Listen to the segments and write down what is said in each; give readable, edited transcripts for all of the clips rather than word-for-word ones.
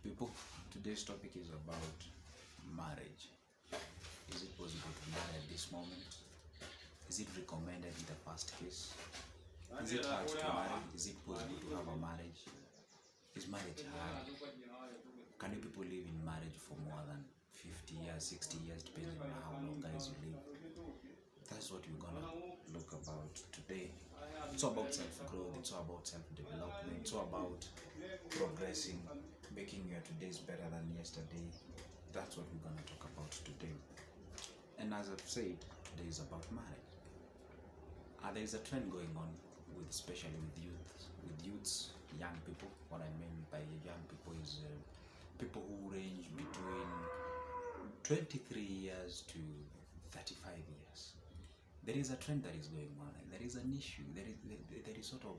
People, today's topic is about marriage. Is it possible to marry at this moment? Is it recommended in the first case? Is it hard to marry? Is it possible to have a marriage? Is marriage hard? Can you people live in marriage for more than 50 years, 60 years, depending on how long guys you live? That's what we're gonna look about today. It's all about self-growth, it's all about self-development, it's all about progressing, making your todays better than yesterday. That's what we're gonna talk about today. And as I've said, today is about marriage. There is a trend going on especially with youths, young people. What I mean by young people is people who range between 23 years to 35 years. There is a trend that is going on, and there is an issue. There is sort of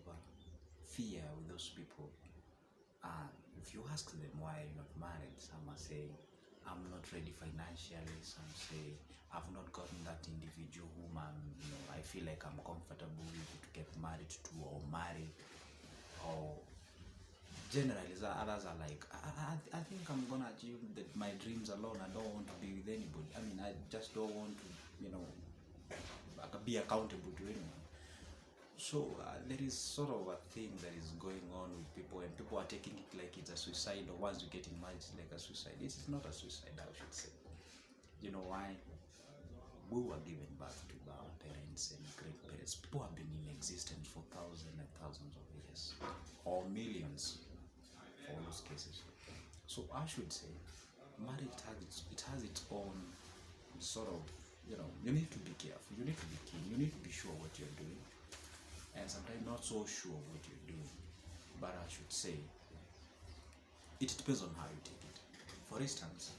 fear with those people. If you ask them why you're not married, some are saying, I'm not ready financially. Some say, I've not gotten that individual whom I feel like I'm comfortable with to get married to or marry. Or generally, others are like, I think I'm gonna achieve my dreams alone. I don't want to be with anybody. I just don't want to, be accountable to anyone. So there is sort of a thing that is going on with people, and people are taking it like it's a suicide, or once you get in marriage, it's like a suicide. This is not a suicide, I should say. You know why? We were given birth to our parents and great parents. People have been in existence for thousands and thousands of years, or millions, for those cases. So I should say, marriage has its own sort of, you need to be careful, you need to be keen, you need to be sure what you're doing, and sometimes not so sure what you're doing. But I should say, it depends on how you take it. For instance,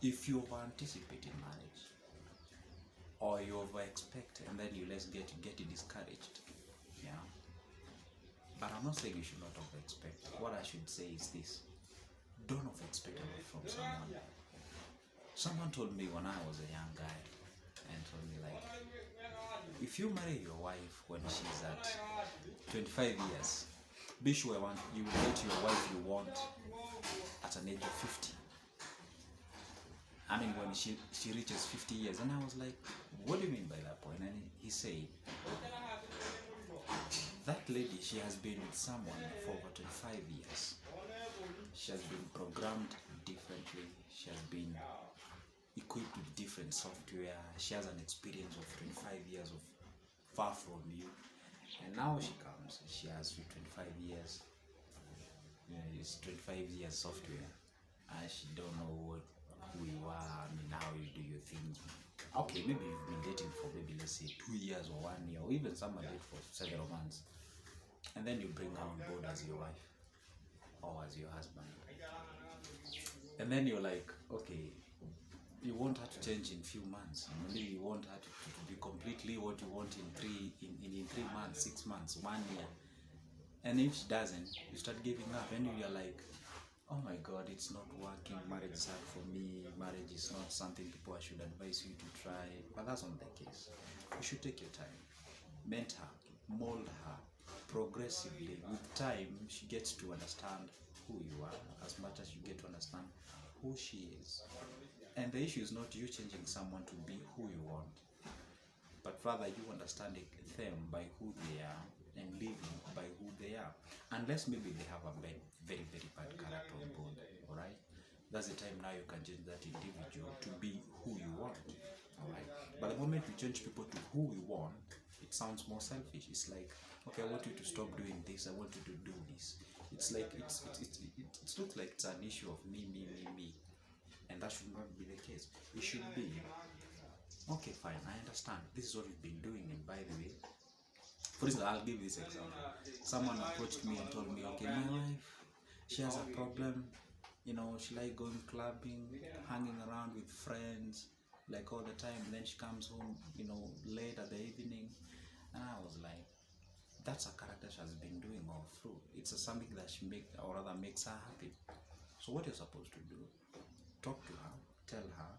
if you over anticipate in marriage, or you over expect, and then you get discouraged, yeah. But I'm not saying you should not over expect. What I should say is this: don't over expect a lot from someone. Someone told me when I was a young guy, and told me, like, if you marry your wife when she's at 25 years, be sure you will get your wife you want at an age of 50. When she reaches 50 years. And I was like, what do you mean by that point? And he said, that lady, she has been with someone for over 25 years. She has been programmed differently. She has been equipped with different software. She has an experience of 25 years of far from you. And now she comes, she has 25 years. It's 25 years software. And she don't know who you are, how you do your things. Okay, maybe you've been dating for maybe, let's say, 2 years or 1 year, or even someone date for several months. And then you bring her on board as your wife or as your husband. And then you're like, okay, you want her to change in few months. You want her to be completely what you want in 3 months, 6 months, 1 year. And if she doesn't, you start giving up, and you're like, oh my God, it's not working. Marriage is hard for me. Marriage is not something people I should advise you to try. But that's not the case. You should take your time. Mentor her, mold her progressively. With time, she gets to understand who you are as much as you get to understand who she is. And the issue is not you changing someone to be who you want, but rather you understanding them by who they are and living by who they are. Unless maybe they have a very, very bad character on board, alright? That's the time now you can change that individual to be who you want, alright? But the moment you change people to who you want, it sounds more selfish. It's like, okay, I want you to stop doing this, I want you to do this. It's like, it looks like it's an issue of me. And that should not be the case. It should be, okay, fine, I understand. This is what we've been doing, and by the way, for instance, I'll give this example. Someone approached me and told me, okay, my wife, she has a problem. She like going clubbing, hanging around with friends, like all the time. And then she comes home, late at the evening. And I was like, that's a character she has been doing all through. It's something that makes her happy. So what you're supposed to do, talk to her, tell her,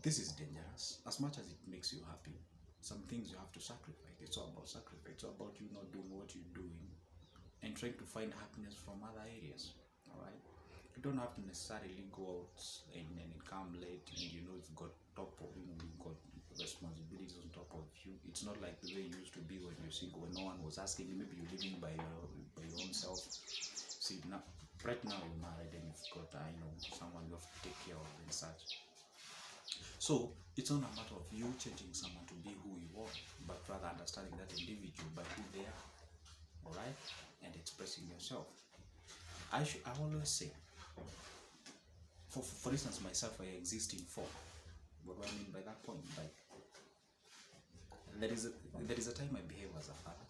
this is dangerous. As much as it makes you happy, some things you have to sacrifice. It's all about sacrifice. It's all about you not doing what you're doing and trying to find happiness from other areas. Alright? You don't have to necessarily go out and come late, and you know you've got you've got responsibilities on top of you. It's not like the way it used to be when you're single, when no one was asking you. Maybe you're living by your own self. See now, right now you're married and you've got someone you have to take care of and such. So it's not a matter of you changing someone to be who you are, but rather understanding that individual by who they are, all right, and expressing yourself. I always say, for instance, myself, I exist in four. What do I mean by that point? Like, there is a time I behave as a father.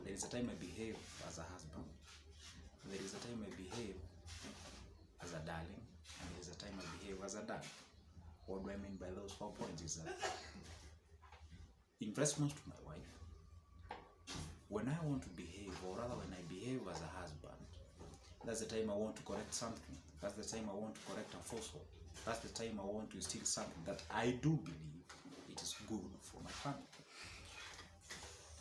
There is a time I behave as a husband. There is a time I behave as a darling, and there is a time I behave as a dad. What do I mean by those 4 points is that in response to my wife, when I want to behave, or rather when I behave as a husband, that's the time I want to correct something. That's the time I want to correct a falsehood. That's the time I want to instill something that I do believe it is good for my family.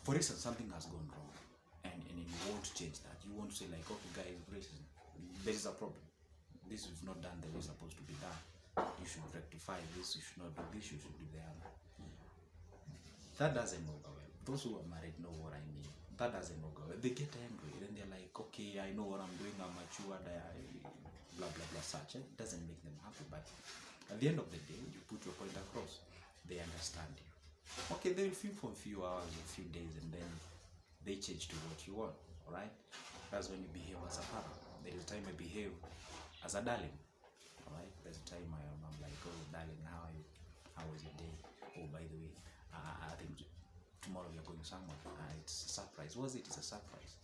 For instance, something has gone wrong, and you want to change that. You want to say like, okay guys, there is a problem. This is not done the way it's supposed to be done. You should rectify this, you should not do this, you should do the other. That doesn't go well. Those who are married know what I mean. That doesn't go well. They get angry, then they're like, okay, I know what I'm doing, I'm matured, blah blah blah such. It doesn't make them happy, but at the end of the day, you put your point across, they understand you. Okay, they'll feel for a few hours, a few days, and then they change to what you want. Alright? That's when you behave as a father. There is a time I behave as a darling. Alright? There's a time I'm like, oh darling, how are you? How was your day? Oh, by the way, I think tomorrow you're going somewhere. It's a surprise. Was it? It's a surprise.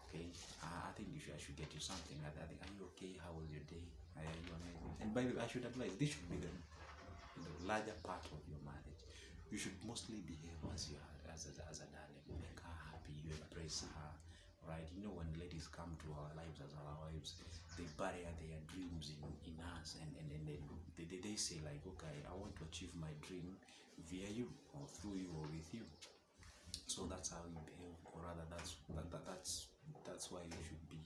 Okay. I think I should get you something. I think, are you okay? How was your day? Are you amazing? And by the way, I should advise, this should be the larger part of your marriage. You should mostly behave as you are, as a darling. Make her happy. You embrace her. Right? You know, when ladies come to our lives as our wives, they bury their dreams in us, and they say like, okay, I want to achieve my dream via you, or through you, or with you. So that's how you behave, or rather that's why you should be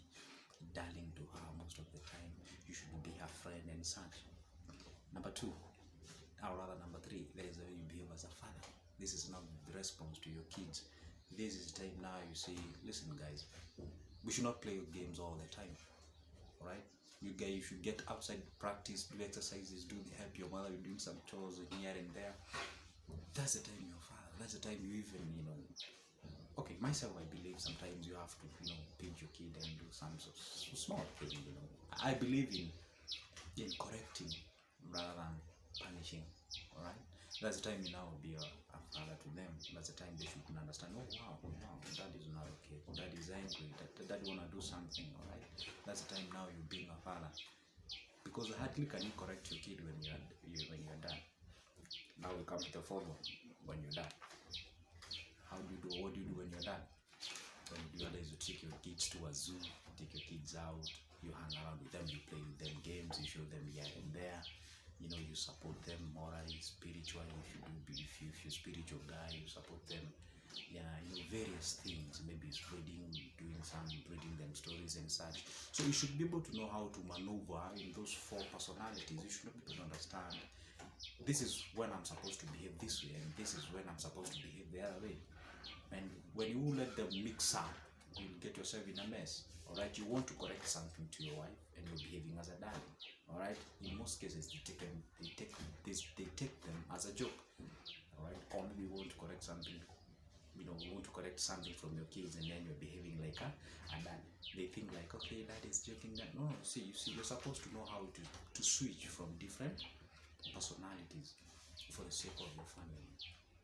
darling to her most of the time. You should be her friend and such. Number 2, or rather number 3, there is how you behave as a father. This is not the response to your kids. This is the time now you say, listen guys, we should not play games all the time. Alright? You guys, you should get outside, practice, do exercises, help your mother with doing some chores here and there. That's the time you're father. That's the time you even, okay, myself, I believe sometimes you have to, pinch your kid and do some small thing, I believe in correcting rather than punishing. Alright? That's the time you now be a father to them. That's the time they should understand, oh wow, dad is not okay, dad is angry, dad wanna do something. Alright? That's the time now you being a father. Because hardly can you correct your kid when you're done. Now we come to the fourth one, when you're done. What do you do when you're done? When you do that is you take your kids to a zoo, take your kids out, you hang around with them, you play with them games, you show them here and there. You support them morally, spiritually. If you're a spiritual guy, you support them. Various things. Maybe it's reading them stories and such. So you should be able to know how to maneuver in those 4 personalities. You should be able to understand, this is when I'm supposed to behave this way, and this is when I'm supposed to behave the other way. And when you let them mix up, you'll get yourself in a mess. Alright, you want to correct something to your wife, and you're behaving as a darling. Alright, in most cases they take them as a joke. Alright, or maybe you want to correct something, from your kids, and then you're behaving like her, and then they think like, okay, dad is joking. That no, you're supposed to know how to switch from different personalities for the sake of your family.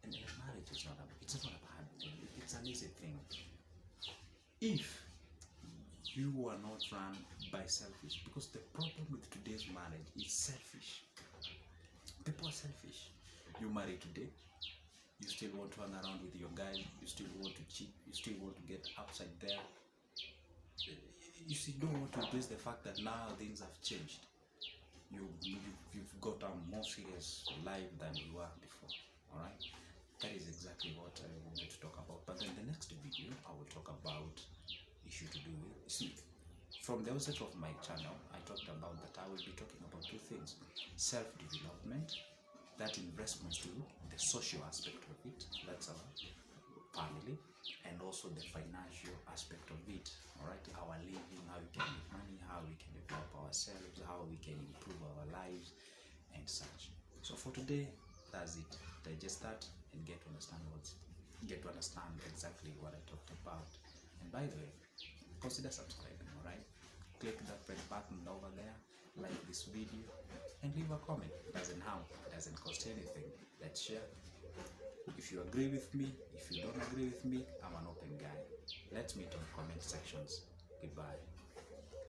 And marriage is not a bad thing. It's an easy thing. If you are not run by selfish, because the problem with today's marriage is selfish. People are selfish. You marry today, you still want to run around with your guy, you still want to cheat, you still want to get outside there. You still don't want to embrace the fact that now things have changed. You've got a more serious life than you were before. Alright? That is exactly what I wanted to talk about. But then the next video, I will talk about issue to do with sleep. From the outset of my channel, I talked about that I will be talking about two things: self-development, that in response to the social aspect of it, that's our family, and also the financial aspect of it. All right, our living, how we can make money, how we can develop ourselves, how we can improve our lives, and such. So for today, that's it. Digest that and get to understand exactly what I talked about. And by the way, consider subscribing. All right, click that red button over there, like this video, and leave a comment. Doesn't harm, doesn't cost anything. Let's share. If you agree with me, if you don't agree with me, I'm an open guy. Let's meet on comment sections. Goodbye.